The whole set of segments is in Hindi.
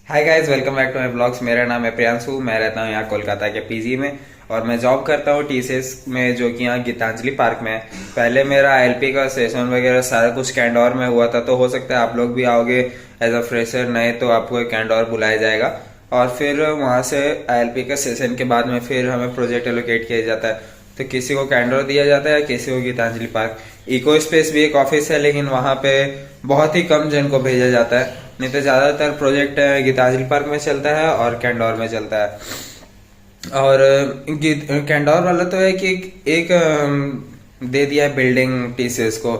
Hi guys, welcome back to my blogs. मेरा नाम है प्रियांशु। मैं रहता हूँ यहाँ कोलकाता के पीजी में और मैं जॉब करता हूँ टीसीएस में, जो कि यहाँ गीतांजलि पार्क में है। पहले मेरा एलपी का सेशन वगैरह सारा कुछ कैंडोर में हुआ था, तो हो सकता है आप लोग भी आओगे एज अ फ्रेशर नए तो आपको कैंडोर बुलाया जाएगा और फिर वहाँ से एलपी का सेशन के बाद में फिर हमें प्रोजेक्ट एलोकेट किया जाता है। तो किसी को कैंडोर दिया जाता है, किसी को गीतांजलि पार्क। इको स्पेस भी एक ऑफिस है, लेकिन वहाँ पे बहुत ही कम जन को भेजा जाता है, नहीं तो ज्यादातर प्रोजेक्ट गीतांजलि पार्क में चलता है और कैंडोर में चलता है। और कैंडोर वाला तो है कि एक दे दिया है बिल्डिंग टीसीएस को,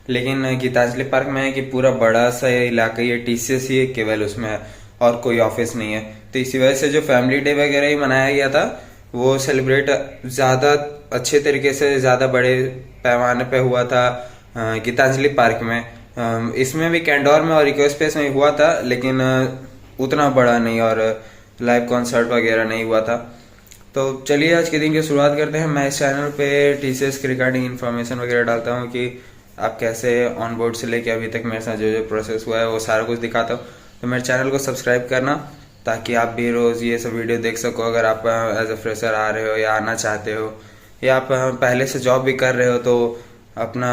लेकिन गीतांजलि पार्क में है कि पूरा बड़ा सा इलाका ये टीसीएस ही केवल उसमें है और कोई ऑफिस नहीं है। तो इसी वजह से जो फैमिली डे वगैरह ही मनाया गया था वो सेलिब्रेट ज्यादा अच्छे तरीके से, ज्यादा बड़े पैमाने पे हुआ था गीतांजलि पार्क में। इसमें भी कैंडोर में और इको स्पेस में हुआ था, लेकिन उतना बड़ा नहीं और लाइव कॉन्सर्ट वगैरह नहीं हुआ था। तो चलिए आज के दिन की शुरुआत करते हैं। मैं इस चैनल पे टीसीएस के रिगार्डिंग इन्फॉर्मेशन वगैरह डालता हूँ कि आप कैसे ऑन बोर्ड से लेके अभी तक मेरे साथ जो जो प्रोसेस हुआ है वो सारा कुछ दिखाता हूँ। तो मेरे चैनल को सब्सक्राइब करना ताकि आप भी रोज़ ये सब वीडियो देख सको। अगर आप एज अ फ्रेशर आ रहे हो या आना चाहते हो या आप पहले से जॉब भी कर रहे हो, तो अपना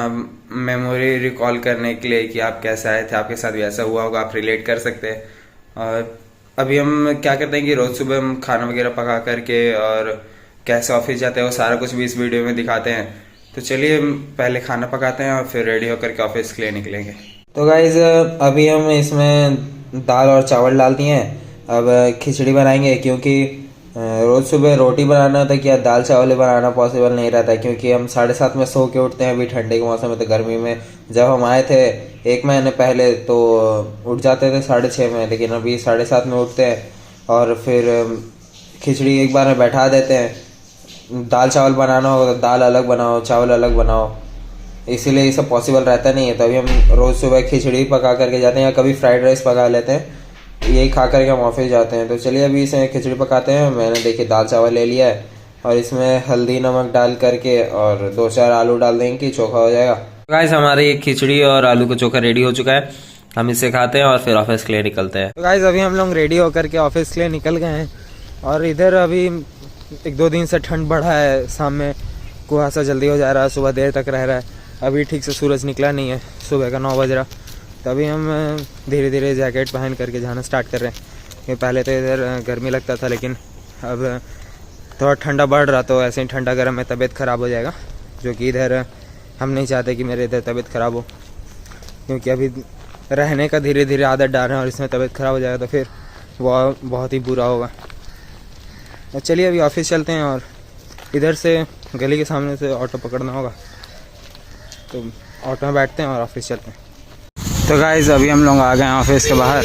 मेमोरी रिकॉल करने के लिए कि आप कैसे आए थे, आपके साथ भी ऐसा हुआ होगा, आप रिलेट कर सकते हैं। और अभी हम क्या करते हैं कि रोज सुबह हम खाना वगैरह पका करके और कैसे ऑफिस जाते हैं वो सारा कुछ भी इस वीडियो में दिखाते हैं। तो चलिए हम पहले खाना पकाते हैं और फिर रेडी होकर के ऑफिस के लिए निकलेंगे। तो गाइज अभी हम इसमें दाल और चावल डाल दिए हैं। अब खिचड़ी बनाएंगे, क्योंकि रोज सुबह रोटी बनाना होता है कि दाल चावल बनाना पॉसिबल नहीं रहता है, क्योंकि हम 7:30 में सो के उठते हैं। अभी ठंडे के मौसम में, तो गर्मी में जब हम आए थे 1 महीने पहले तो उठ जाते थे 6:30 में, लेकिन अभी 7:30 में उठते हैं और फिर खिचड़ी एक बार में बैठा देते हैं। दाल चावल बनाना होगा तो दाल अलग बनाओ, चावल अलग बनाओ, इसीलिए ये सब पॉसिबल रहता नहीं है। तो अभी हम रोज़ सुबह खिचड़ी पका करके जाते हैं या कभी फ्राइड राइस पका लेते हैं, यही खा करके हम ऑफिस जाते हैं। तो चलिए अभी इसे खिचड़ी पकाते हैं। मैंने देखिए दाल चावल ले लिया है और इसमें हल्दी नमक डाल करके और 2-4 आलू डाल देंगे कि चोखा हो जाएगा। गाइस हमारी खिचड़ी और आलू का चोखा रेडी हो चुका है। हम इसे खाते हैं और फिर ऑफिस के लिए निकलते हैं। तो गाइस अभी हम लोग रेडी होकर के ऑफिस के लिए निकल गए हैं और इधर अभी 1-2 दिन से ठंड बढ़ा है। शाम में कुहासा जल्दी हो जा रहा है, सुबह देर तक रह रहा है। अभी ठीक से सूरज निकला नहीं है, सुबह का 9 बज रहा। तभी हम धीरे धीरे जैकेट पहन करके जाना स्टार्ट कर रहे हैं। कि पहले तो इधर गर्मी लगता था, लेकिन अब थोड़ा ठंडा बढ़ रहा, तो ऐसे ही ठंडा गर्म में तबीयत ख़राब हो जाएगा, जो कि इधर हम नहीं चाहते कि मेरे इधर तबीयत ख़राब हो, क्योंकि अभी रहने का धीरे धीरे आदत डाल रहे हैं और इसमें तबीयत ख़राब हो जाएगा तो फिर वो बहुत ही बुरा होगा। तो चलिए अभी ऑफिस चलते हैं और इधर से गली के सामने से ऑटो पकड़ना होगा, तो ऑटो में बैठते हैं और ऑफिस चलते हैं। तो गाइज़ अभी हम लोग आ गए हैं ऑफिस के बाहर।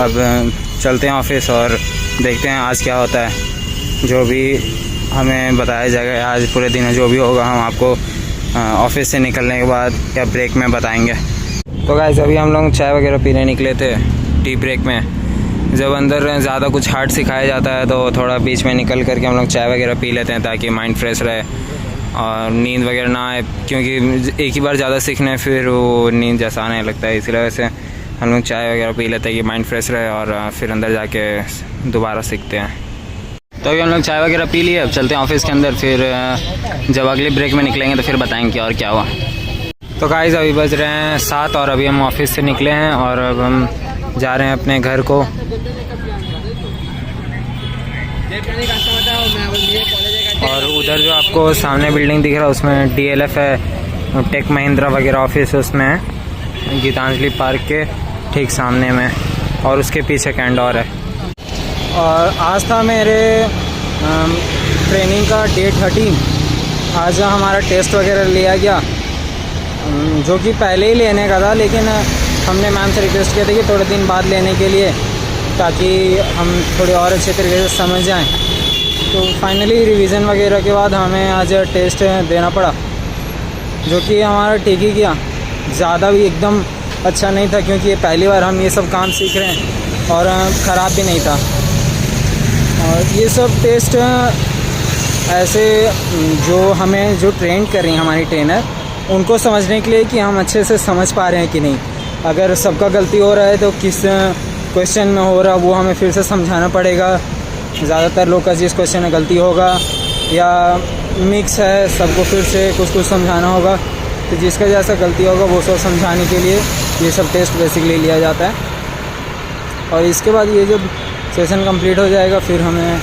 अब चलते हैं ऑफिस और देखते हैं आज क्या होता है। जो भी हमें बताया जाएगा आज पूरे दिन जो भी होगा, हम आपको ऑफिस से निकलने के बाद या ब्रेक में बताएंगे। तो गाइज़ अभी हम लोग चाय वगैरह पीने निकले थे टी ब्रेक में। जब अंदर ज़्यादा कुछ हार्ड सिखाया जाता है तो थोड़ा बीच में निकल करके हम लोग चाय वगैरह पी लेते हैं, ताकि माइंड फ्रेश रहे और नींद वगैरह ना आए, क्योंकि एक ही बार ज़्यादा सीखने फिर वो नींद जैसा आने लगता है। इसी वजह से हम लोग चाय वगैरह पी लेते हैं कि माइंड फ्रेश रहे और फिर अंदर जाके दोबारा सीखते हैं। तो अभी हम लोग चाय वगैरह पी लिए, अब चलते हैं ऑफिस के अंदर। फिर जब अगले ब्रेक में निकलेंगे तो फिर बताएंगे और क्या हुआ। तो गाइस अभी बज रहे हैं 7 और अभी हम ऑफिस से निकले हैं और अब हम जा रहे हैं अपने घर को। और उधर जो आपको सामने बिल्डिंग दिख रहा है उसमें DLF है, टेक महिंद्रा वगैरह ऑफिस उसमें है, गीतांजलि पार्क के ठीक सामने में, और उसके पीछे कैंडोर है। और आज था मेरे ट्रेनिंग का डे 13। आज हमारा टेस्ट वगैरह लिया गया, जो कि पहले ही लेने का था, लेकिन हमने मैम से रिक्वेस्ट किया था कि थोड़े दिन बाद लेने के लिए, ताकि हम थोड़े और अच्छे तरीके से समझ जाएं। तो फाइनली रिवीजन वगैरह के बाद हमें आज टेस्ट देना पड़ा, जो कि हमारा ठीक ही किया। ज़्यादा भी एकदम अच्छा नहीं था, क्योंकि ये पहली बार हम ये सब काम सीख रहे हैं, और ख़राब भी नहीं था। और ये सब टेस्ट ऐसे जो हमें जो ट्रेन कर रही हैं हमारी ट्रेनर, उनको समझने के लिए कि हम अच्छे से समझ पा रहे हैं कि नहीं। अगर सबका गलती हो रहा है तो किस क्वेश्चन में हो रहा वो हमें फिर से समझाना पड़ेगा। ज़्यादातर लोग का जिस क्वेश्चन में गलती होगा या मिक्स है, सबको फिर से कुछ कुछ समझाना होगा। तो जिसका जैसा गलती होगा वो सब समझाने के लिए ये सब टेस्ट बेसिकली लिया जाता है। और इसके बाद ये जब सेशन कंप्लीट हो जाएगा फिर हमें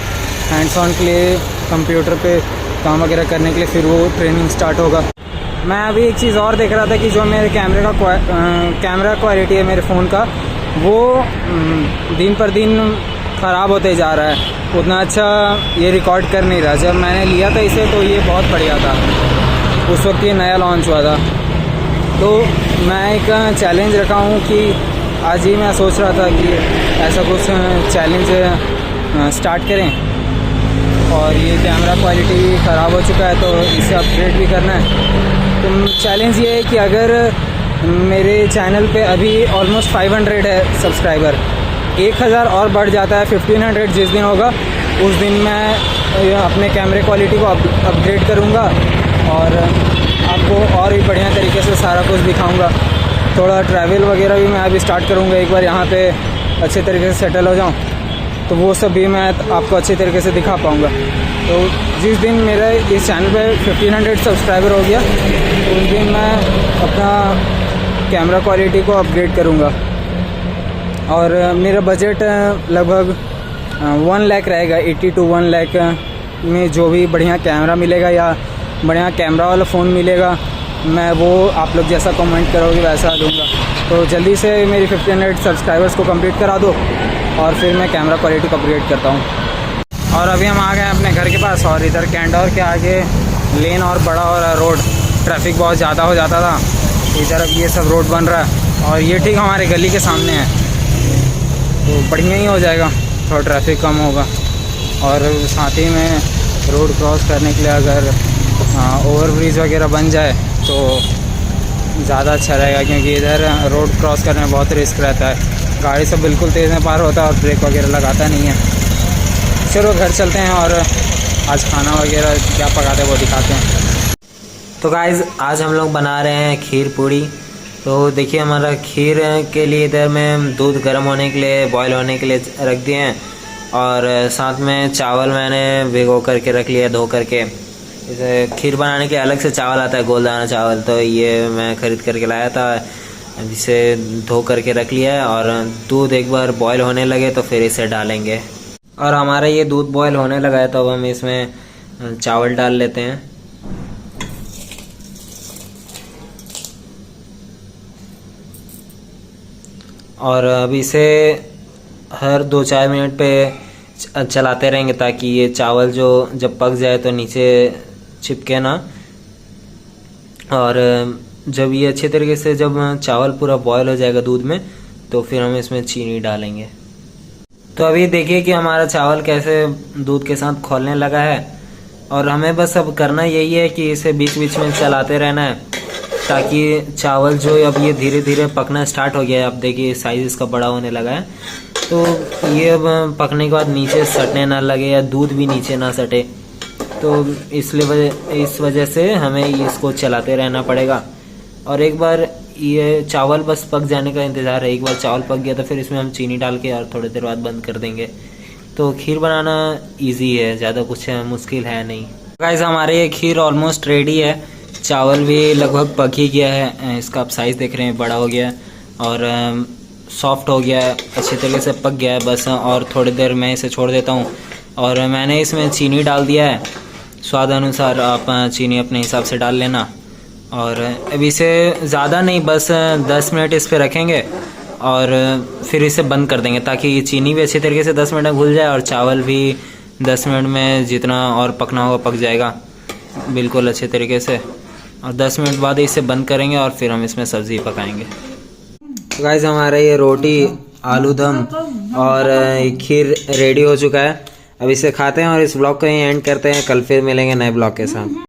हैंड्स ऑन के लिए कंप्यूटर पे काम वगैरह करने के लिए फिर वो ट्रेनिंग स्टार्ट होगा। मैं अभी एक चीज़ और देख रहा था कि जो मेरे कैमरा क्वालिटी है मेरे फ़ोन का, वो दिन पर दिन ख़राब होते जा रहा है। उतना अच्छा ये रिकॉर्ड कर नहीं रहा। जब मैंने लिया था इसे तो ये बहुत बढ़िया था, उस वक्त ये नया लॉन्च हुआ था। तो मैं एक चैलेंज रखा हूँ कि आज ही मैं सोच रहा था कि ऐसा कुछ चैलेंज स्टार्ट करें। और ये कैमरा क्वालिटी ख़राब हो चुका है तो इसे अपग्रेड भी करना है। तो चैलेंज ये है कि अगर मेरे चैनल पे अभी ऑलमोस्ट 500 है सब्सक्राइबर, 1000 और बढ़ जाता है, 1500 जिस दिन होगा उस दिन मैं अपने कैमरे क्वालिटी को अपग्रेड करूँगा और आपको और भी बढ़िया तरीके से सारा कुछ दिखाऊँगा। थोड़ा ट्रैवल वगैरह भी मैं अभी स्टार्ट करूँगा। एक बार यहाँ पे अच्छे तरीके से सेटल हो जाऊँ तो वो सब भी मैं आपको अच्छे तरीके से दिखा पाऊँगा। तो जिस दिन मेरा इस चैनल पे 1500 सब्सक्राइबर हो गया उस दिन मैं अपना कैमरा क्वालिटी को अपग्रेड करूँगा। और मेरा बजट लगभग 1 लाख रहेगा। 80 to 1 लाख में जो भी बढ़िया कैमरा मिलेगा या बढ़िया कैमरा वाला फ़ोन मिलेगा मैं वो आप लोग जैसा कमेंट करोगे वैसा दूँगा। तो जल्दी से मेरी 1500 सब्सक्राइबर्स को कंप्लीट करा दो और फिर मैं कैमरा क्वालिटी को अपग्रेड करता हूँ। और अभी हम आ गए अपने घर के पास और इधर कैंडोर के आगे लेन और बड़ा हो रहा है रोड। ट्रैफिक बहुत ज़्यादा हो जाता था, इधर अब ये सब रोड बन रहा है और ये ठीक हमारे गली के सामने है तो बढ़िया ही हो जाएगा, थोड़ा ट्रैफिक कम होगा। और साथ ही में रोड क्रॉस करने के लिए अगर ओवरब्रिज वगैरह बन जाए तो ज़्यादा अच्छा रहेगा, क्योंकि इधर रोड क्रॉस करने में बहुत रिस्क रहता है। गाड़ी सब बिल्कुल तेज़ में पार होता है और ब्रेक वगैरह लगाता नहीं है। चलो घर चलते हैं और आज खाना वगैरह क्या पकाते हैं वो दिखाते हैं। तो गाइज़ आज हम लोग बना रहे हैं खीर पूड़ी। तो देखिए हमारा खीर के लिए इधर में दूध गर्म होने के लिए, बॉईल होने के लिए रख दिए हैं और साथ में चावल मैंने भिगो करके रख लिया धो करके। इसे खीर बनाने के अलग से चावल आता है, गोलदाना चावल, तो ये मैं ख़रीद करके लाया था, जिसे धो करके रख लिया है। और दूध एक बार बॉईल होने लगे तो फिर इसे डालेंगे। और हमारा ये दूध बॉईल होने लगा है तो अब हम इसमें चावल डाल लेते हैं। और अब इसे हर 2-4 मिनट पे चलाते रहेंगे ताकि ये चावल जो जब पक जाए तो नीचे चिपके ना। और जब ये अच्छे तरीके से जब चावल पूरा बॉयल हो जाएगा दूध में तो फिर हम इसमें चीनी डालेंगे। तो अभी देखिए कि हमारा चावल कैसे दूध के साथ खौलने लगा है और हमें बस अब करना यही है कि इसे बीच बीच में चलाते रहना है ताकि चावल जो अब ये धीरे धीरे पकना स्टार्ट हो गया है। अब देखिए साइज़ इसका बड़ा होने लगा है तो ये अब पकने के बाद नीचे सटने ना लगे या दूध भी नीचे ना सटे, तो इस वजह से हमें इसको चलाते रहना पड़ेगा। और एक बार ये चावल बस पक जाने का इंतज़ार है। एक बार चावल पक गया तो फिर इसमें हम चीनी डाल के और थोड़ी देर बाद बंद कर देंगे। तो खीर बनाना इजी है, ज़्यादा कुछ मुश्किल है नहीं। गाइस हमारे ये खीर ऑलमोस्ट रेडी है। चावल भी लगभग पक ही गया है, इसका आप साइज़ देख रहे हैं, बड़ा हो गया है और सॉफ्ट हो गया है, अच्छे तरीके से पक गया है। बस और थोड़ी देर मैं इसे छोड़ देता हूँ। और मैंने इसमें चीनी डाल दिया है, स्वाद अनुसार आप चीनी अपने हिसाब से डाल लेना। और अब इसे ज़्यादा नहीं, बस 10 मिनट इस पर रखेंगे और फिर इसे बंद कर देंगे ताकि ये चीनी भी अच्छी तरीके से 10 मिनट में घुल जाए और चावल भी 10 मिनट में जितना और पकना होगा पक जाएगा बिल्कुल अच्छे तरीके से। और 10 मिनट बाद इसे बंद करेंगे और फिर हम इसमें सब्ज़ी पकाएंगे। तो गाइस हमारा ये रोटी, आलू दम और खीर रेडी हो चुका है। अब इसे खाते हैं और इस ब्लॉग को यहीं एंड करते हैं। कल फिर मिलेंगे नए ब्लॉग के साथ।